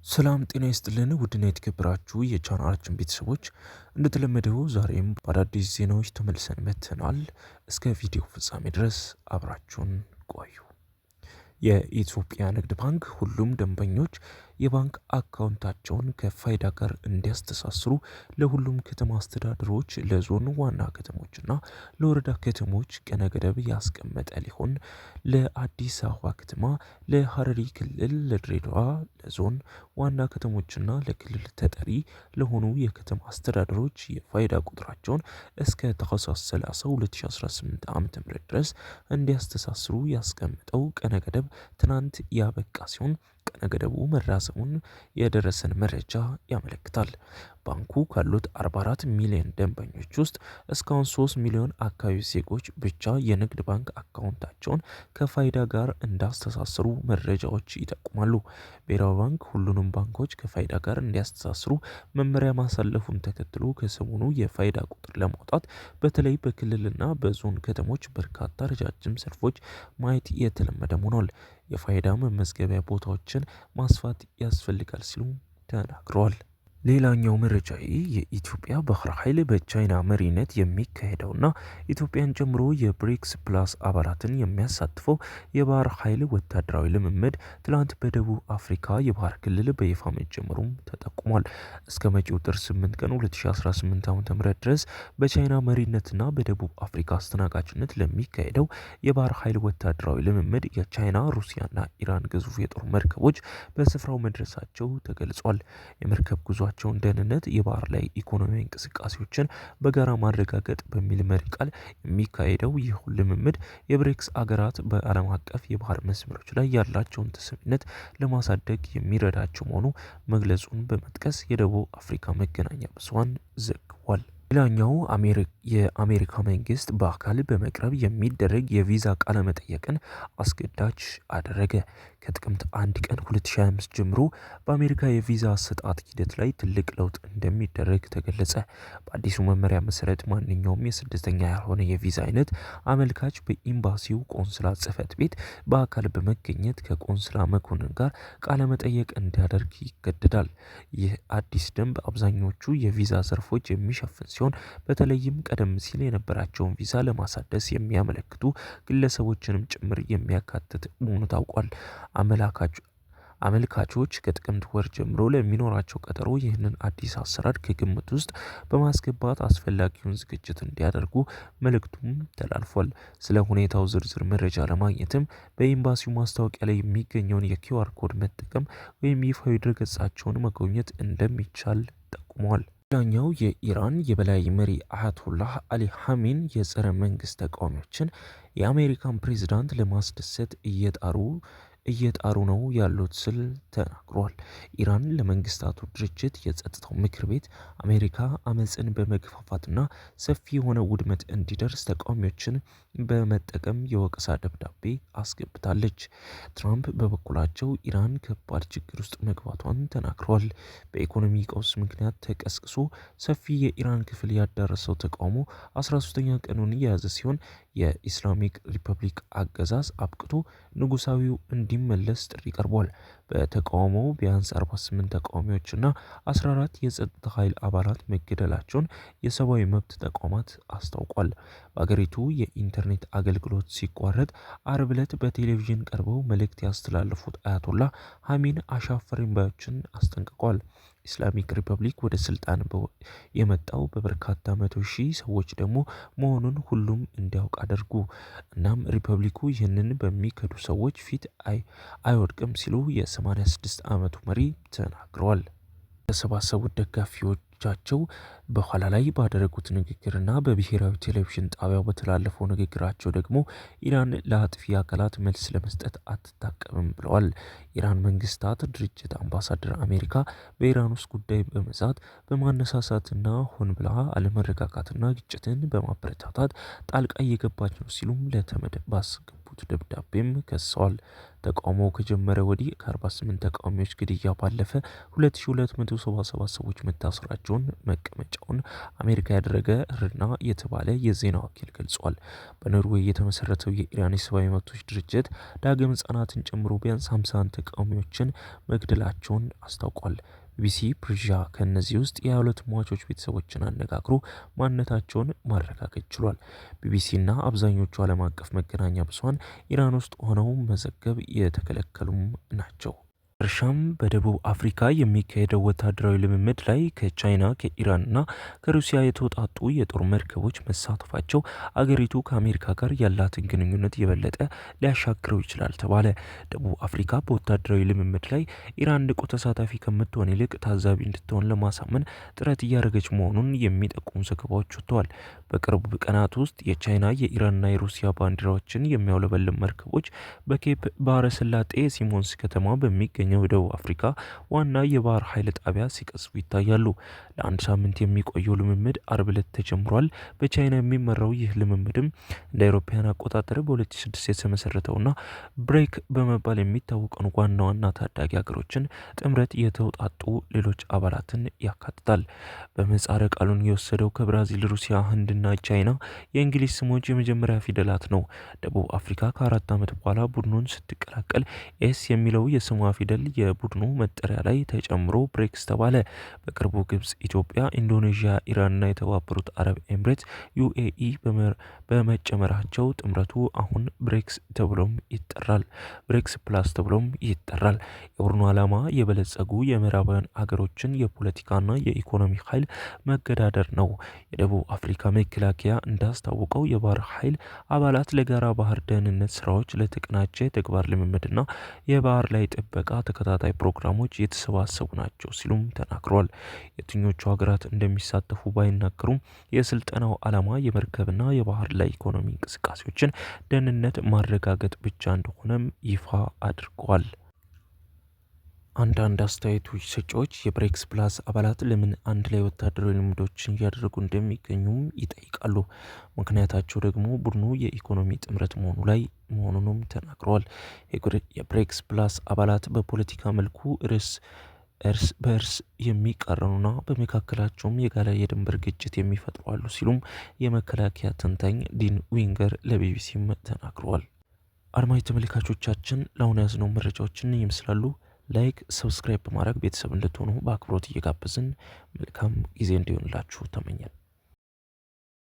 ሰላም ጤና ይስጥልን ውድና የተከበራችሁ የቻናላችን ቤተሰቦች እንደተለመደው ዛሬም በአዳዲስ ዜናዎች ተመልሰን መጥተናል። እስከ ቪዲዮ ፍጻሜ ድረስ አብራችሁን ቆዩ። የኢትዮጵያ ንግድ ባንክ ሁሉም ደንበኞች የባንክ አካውንታቸውን ከፋይዳ ጋር እንዲያስተሳስሩ ለሁሉም ከተማ አስተዳደሮች፣ ለዞን ዋና ከተሞችና ለወረዳ ከተሞች ቀነ ገደብ ያስቀመጠ ሊሆን ለአዲስ አበባ ከተማ፣ ለሐረሪ ክልል፣ ለድሬዳዋ፣ ለዞን ዋና ከተሞችና ለክልል ተጠሪ ለሆኑ የከተማ አስተዳደሮች የፋይዳ ቁጥራቸውን እስከ ታህሳስ 30 2018 ዓ.ም ድረስ እንዲያስተሳስሩ ያስቀመጠው ቀነ ገደብ ትናንት ያበቃ ሲሆን ቀነ ገደቡ መራዘሙን የደረሰን መረጃ ያመለክታል። ባንኩ ካሉት 44 ሚሊዮን ደንበኞች ውስጥ እስካሁን 3 ሚሊዮን አካባቢ ዜጎች ብቻ የንግድ ባንክ አካውንታቸውን ከፋይዳ ጋር እንዳስተሳሰሩ መረጃዎች ይጠቁማሉ። ብሔራዊ ባንክ ሁሉንም ባንኮች ከፋይዳ ጋር እንዲያስተሳስሩ መመሪያ ማሳለፉን ተከትሎ ከሰሞኑ የፋይዳ ቁጥር ለማውጣት በተለይ በክልልና በዞን ከተሞች በርካታ ረጃጅም ሰልፎች ማየት የተለመደ ሆኗል። የፋይዳ መመዝገቢያ ቦታዎችን ማስፋት ያስፈልጋል ሲሉ ተናግረዋል። ሌላኛው መረጃ የኢትዮጵያ ባህር ኃይል በቻይና መሪነት የሚካሄደውና ኢትዮጵያን ጨምሮ የብሪክስ ፕላስ አባላትን የሚያሳትፈው የባህር ኃይል ወታደራዊ ልምምድ ትላንት በደቡብ አፍሪካ የባህር ክልል በይፋ መጀመሩም ተጠቁሟል። እስከ መጪው ጥር 8 ቀን 2018 ዓ.ም ድረስ በቻይና መሪነትና በደቡብ አፍሪካ አስተናጋጅነት ለሚካሄደው የባህር ኃይል ወታደራዊ ልምምድ የቻይና፣ ሩሲያና ኢራን ግዙፍ የጦር መርከቦች በስፍራው መድረሳቸው ተገልጿል። የመርከብ ጉዟቸውን ደህንነት፣ የባህር ላይ ኢኮኖሚያዊ እንቅስቃሴዎችን በጋራ ማረጋገጥ በሚል መሪ ቃል የሚካሄደው ይህ ልምምድ የብሪክስ አገራት በዓለም አቀፍ የባህር መስመሮች ላይ ያላቸውን ተሰሚነት ለማሳደግ የሚረዳቸው መሆኑ መግለጹን በመጥቀስ የደቡብ አፍሪካ መገናኛ ብዙሃን ዘግቧል። ሌላኛው የአሜሪካ መንግስት በአካል በመቅረብ የሚደረግ የቪዛ ቃለ መጠየቅን አስገዳጅ አደረገ። ከጥቅምት 1 ቀን 2025 ጀምሮ በአሜሪካ የቪዛ አሰጣጥ ሂደት ላይ ትልቅ ለውጥ እንደሚደረግ ተገለጸ። በአዲሱ መመሪያ መሰረት ማንኛውም የስደተኛ ያልሆነ የቪዛ አይነት አመልካች በኤምባሲው ቆንስላ ጽህፈት ቤት በአካል በመገኘት ከቆንስላ መኮንን ጋር ቃለ መጠየቅ እንዲያደርግ ይገደዳል። ይህ አዲስ ደንብ አብዛኞቹ የቪዛ ዘርፎች የሚሸፍን ሲሆን በተለይም ቀደም ሲል የነበራቸውን ቪዛ ለማሳደስ የሚያመለክቱ ግለሰቦችንም ጭምር የሚያካትት መሆኑ ታውቋል። አመልካቾች ከጥቅምት ወር ጀምሮ ለሚኖራቸው ቀጠሮ ይህንን አዲስ አሰራር ከግምት ውስጥ በማስገባት አስፈላጊውን ዝግጅት እንዲያደርጉ መልእክቱም ተላልፏል። ስለ ሁኔታው ዝርዝር መረጃ ለማግኘትም በኤምባሲው ማስታወቂያ ላይ የሚገኘውን የኪውአር ኮድ መጠቀም ወይም ይፋዊ ድረገጻቸውን መጎብኘት እንደሚቻል ጠቁሟል። ሌላኛው የኢራን የበላይ መሪ አያቶላህ አሊ ሐሚን የጸረ መንግስት ተቃዋሚዎችን የአሜሪካን ፕሬዝዳንት ለማስደሰት እየጣሩ ነው ያሉት ስል ተናግሯል። ኢራን ለመንግስታቱ ድርጅት የጸጥታው ምክር ቤት አሜሪካ አመፅን በመግፋፋትና ሰፊ የሆነ ውድመት እንዲደርስ ተቃዋሚዎችን በመጠቀም የወቀሳ ደብዳቤ አስገብታለች። ትራምፕ በበኩላቸው ኢራን ከባድ ችግር ውስጥ መግባቷን ተናግረዋል። በኢኮኖሚ ቀውስ ምክንያት ተቀስቅሶ ሰፊ የኢራን ክፍል ያዳረሰው ተቃውሞ 13ኛ ቀኑን የያዘ ሲሆን የኢስላሚክ ሪፐብሊክ አገዛዝ አብቅቶ ንጉሳዊው እንዲመለስ ጥሪ ቀርቧል። በተቃውሞው ቢያንስ 48 ተቃዋሚዎችና 14 የጸጥታ ኃይል አባላት መገደላቸውን የሰብአዊ መብት ተቋማት አስታውቋል። በአገሪቱ የኢንተርኔት አገልግሎት ሲቋረጥ አርብ ዕለት በቴሌቪዥን ቀርበው መልእክት ያስተላለፉት አያቶላ ሐሚን አሻፈረኝ ባዮችን አስጠንቅቋል። ኢስላሚክ ሪፐብሊክ ወደ ስልጣን የመጣው በበርካታ መቶ ሺህ ሰዎች ደግሞ መሆኑን ሁሉም እንዲያውቅ አድርጉ። እናም ሪፐብሊኩ ይህንን በሚከዱ ሰዎች ፊት አይወድቅም ሲሉ የ86 ዓመቱ መሪ ተናግረዋል። የተሰባሰቡት ደጋፊዎቻቸው በኋላ ላይ ባደረጉት ንግግርና በብሔራዊ ቴሌቪዥን ጣቢያው በተላለፈው ንግግራቸው ደግሞ ኢራን ለአጥፊ አካላት መልስ ለመስጠት አትታቀብም ብለዋል። ኢራን መንግስታት ድርጅት አምባሳደር አሜሪካ በኢራን ውስጥ ጉዳይ በመዛት በማነሳሳትና ሆን ብላ አለመረጋጋትና ግጭትን በማበረታታት ጣልቃ እየገባች ነው ሲሉም ለተመድ ባስገቡት ደብዳቤም ከሰዋል። ተቃውሞው ከጀመረ ወዲህ ከ48 ተቃዋሚዎች ግድያ ባለፈ 2277 ሰዎች መታሰራቸውን መቀመጫ መቀመጫውን አሜሪካ ያደረገ ርና የተባለ የዜና ወኪል ገልጿል። በኖርዌይ የተመሰረተው የኢራን የሰብአዊ መብቶች ድርጅት ዳግም ህጻናትን ጨምሮ ቢያንስ 51 ተቃዋሚዎችን መግደላቸውን አስታውቋል። ቢቢሲ ፕርዣ ከእነዚህ ውስጥ የ22 ሟቾች ቤተሰቦችን አነጋግሮ ማንነታቸውን ማረጋገጥ ችሏል። ቢቢሲና አብዛኞቹ ዓለም አቀፍ መገናኛ ብዙሃን ኢራን ውስጥ ሆነው መዘገብ የተከለከሉም ናቸው። እርሻም በደቡብ አፍሪካ የሚካሄደው ወታደራዊ ልምምድ ላይ ከቻይና ከኢራንና ከሩሲያ የተውጣጡ የጦር መርከቦች መሳተፋቸው አገሪቱ ከአሜሪካ ጋር ያላትን ግንኙነት የበለጠ ሊያሻክረው ይችላል ተባለ። ደቡብ አፍሪካ በወታደራዊ ልምምድ ላይ ኢራን ንቁ ተሳታፊ ከምትሆን ይልቅ ታዛቢ እንድትሆን ለማሳመን ጥረት እያደረገች መሆኑን የሚጠቁሙ ዘገባዎች ወጥተዋል። በቅርብ ቀናት ውስጥ የቻይና የኢራንና የሩሲያ ባንዲራዎችን የሚያውለበልም መርከቦች በኬፕ ባህረ ሰላጤ ሲሞንስ ከተማ በሚገኝ ደቡብ አፍሪካ ዋና የባህር ኃይል ጣቢያ ሲቀዝፉ ይታያሉ። ለአንድ ሳምንት የሚቆየው ልምምድ አርብ ዕለት ተጀምሯል። በቻይና የሚመራው ይህ ልምምድም እንደ አውሮፓውያን አቆጣጠር በ2006 የተመሰረተውና ብሬክ በመባል የሚታወቀውን ዋና ዋና ታዳጊ ሀገሮችን ጥምረት የተውጣጡ ሌሎች አባላትን ያካትታል። በምህጻረ ቃሉን የወሰደው ከብራዚል፣ ሩሲያ፣ ህንድና ቻይና የእንግሊዝ ስሞች የመጀመሪያ ፊደላት ነው። ደቡብ አፍሪካ ከ4 ዓመት በኋላ ቡድኑን ስትቀላቀል ኤስ የሚለው የስሟ ፊደል የቡድኑ መጠሪያ ላይ ተጨምሮ ብሬክስ ተባለ። በቅርቡ ግብጽ፣ ኢትዮጵያ፣ ኢንዶኔዥያ፣ ኢራንና የተባበሩት አረብ ኤምሬት ዩኤኢ በመጨመራቸው ጥምረቱ አሁን ብሬክስ ተብሎም ይጠራል። ብሬክስ ፕላስ ተብሎም ይጠራል። የቡድኑ ዓላማ የበለጸጉ የምዕራባውያን አገሮችን የፖለቲካና የኢኮኖሚ ኃይል መገዳደር ነው። የደቡብ አፍሪካ መከላከያ እንዳስታወቀው የባህር ኃይል አባላት ለጋራ ባህር ደህንነት ስራዎች፣ ለተቀናጀ ተግባር ልምምድና የባህር ላይ ጥበቃ ተከታታይ ፕሮግራሞች የተሰባሰቡ ናቸው ሲሉም ተናግረዋል። የትኞቹ ሀገራት እንደሚሳተፉ ባይናገሩም የስልጠናው ዓላማ የመርከብና የባህር ላይ ኢኮኖሚ እንቅስቃሴዎችን ደህንነት ማረጋገጥ ብቻ እንደሆነም ይፋ አድርገዋል። አንዳንድ አስተያየቶች ሰጪዎች የብሬክስ ፕላስ አባላት ለምን አንድ ላይ ወታደራዊ ልምዶችን እያደረጉ እንደሚገኙም ይጠይቃሉ። ምክንያታቸው ደግሞ ቡድኑ የኢኮኖሚ ጥምረት መሆኑንም ተናግረዋል። የብሬክስ ፕላስ አባላት በፖለቲካ መልኩ እርስ በእርስ የሚቃረኑና በመካከላቸውም የጋለ የድንበር ግጭት የሚፈጥሩ አሉ ሲሉም የመከላከያ ተንታኝ ዲን ዊንገር ለቢቢሲም ተናግረዋል። አድማጭ ተመልካቾቻችን ለአሁኑ ያዝነው መረጃዎችን ይመስላሉ። ላይክ፣ ሰብስክራይብ በማድረግ ቤተሰብ እንድትሆኑ በአክብሮት እየጋበዝን መልካም ጊዜ እንዲሆንላችሁ ተመኘን።